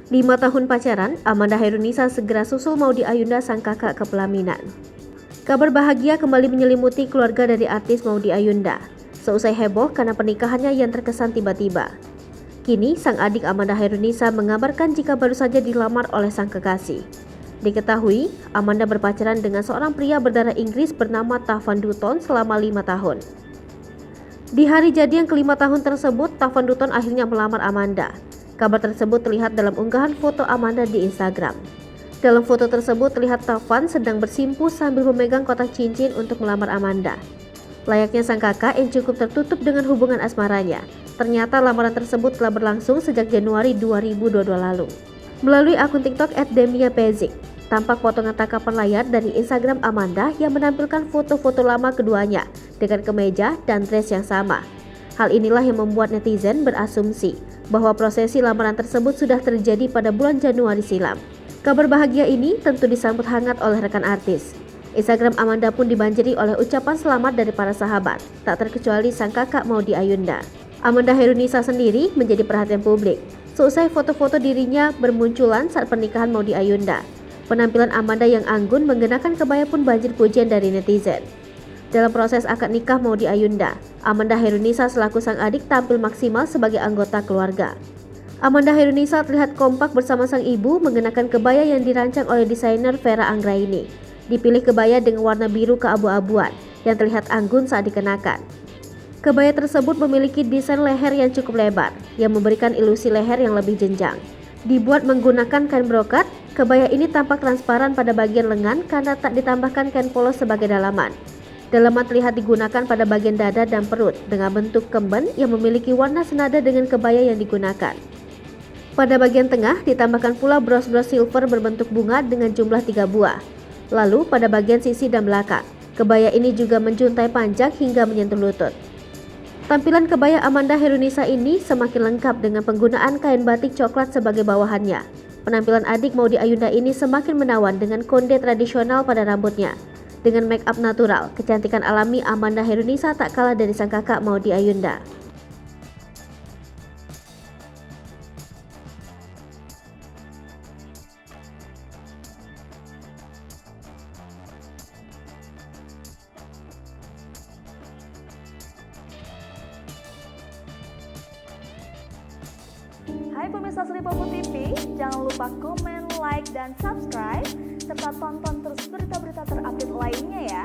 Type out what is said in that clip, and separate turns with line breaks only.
5 tahun pacaran, Amanda Hairunisa segera susul Maudy Ayunda sang kakak ke pelaminan. Kabar bahagia kembali menyelimuti keluarga dari artis Maudy Ayunda. Seusai heboh karena pernikahannya yang terkesan tiba-tiba. Kini, sang adik Amanda Hairunisa mengabarkan jika baru saja dilamar oleh sang kekasih. Diketahui, Amanda berpacaran dengan seorang pria berdarah Inggris bernama Tavan Dutton selama 5 tahun. Di hari jadi yang ke-5 tahun tersebut, Tavan Dutton akhirnya melamar Amanda. Kabar tersebut terlihat dalam unggahan foto Amanda di Instagram. Dalam foto tersebut terlihat Tavan sedang bersimpu sambil memegang kotak cincin untuk melamar Amanda. Layaknya sang kakak yang cukup tertutup dengan hubungan asmaranya, ternyata lamaran tersebut telah berlangsung sejak Januari 2022 lalu. Melalui akun TikTok @demiapezik, tampak potongan tangkapan layar dari Instagram Amanda yang menampilkan foto-foto lama keduanya dengan kemeja dan dress yang sama. Hal inilah yang membuat netizen berasumsi bahwa prosesi lamaran tersebut sudah terjadi pada bulan Januari silam. Kabar bahagia ini tentu disambut hangat oleh rekan artis. Instagram Amanda pun dibanjiri oleh ucapan selamat dari para sahabat, tak terkecuali sang kakak Maudy Ayunda. Amanda Hairunisa sendiri menjadi perhatian publik. Seusai foto-foto dirinya bermunculan saat pernikahan Maudy Ayunda, penampilan Amanda yang anggun mengenakan kebaya pun banjir pujian dari netizen. Dalam proses akad nikah Maudy Ayunda, Amanda Hairunisa selaku sang adik tampil maksimal sebagai anggota keluarga. Amanda Hairunisa terlihat kompak bersama sang ibu mengenakan kebaya yang dirancang oleh desainer Vera Anggraini. Dipilih kebaya dengan warna biru keabu-abuan yang terlihat anggun saat dikenakan. Kebaya tersebut memiliki desain leher yang cukup lebar yang memberikan ilusi leher yang lebih jenjang. Dibuat menggunakan kain brokat, kebaya ini tampak transparan pada bagian lengan karena tak ditambahkan kain polos sebagai dalaman. Dalaman terlihat digunakan pada bagian dada dan perut dengan bentuk kemben yang memiliki warna senada dengan kebaya yang digunakan. Pada bagian tengah ditambahkan pula bros-bros silver berbentuk bunga dengan jumlah 3 buah. Lalu pada bagian sisi dan belakang, kebaya ini juga menjuntai panjang hingga menyentuh lutut. Tampilan kebaya Amanda Hairunisa ini semakin lengkap dengan penggunaan kain batik coklat sebagai bawahannya. Penampilan adik Maudy Ayunda ini semakin menawan dengan konde tradisional pada rambutnya. Dengan make up natural, kecantikan alami Amanda Hairunisa tak kalah dari sang kakak Maudy Ayunda.
Hai pemirsa Sri Popo TV, jangan lupa komen, like, dan subscribe, serta tonton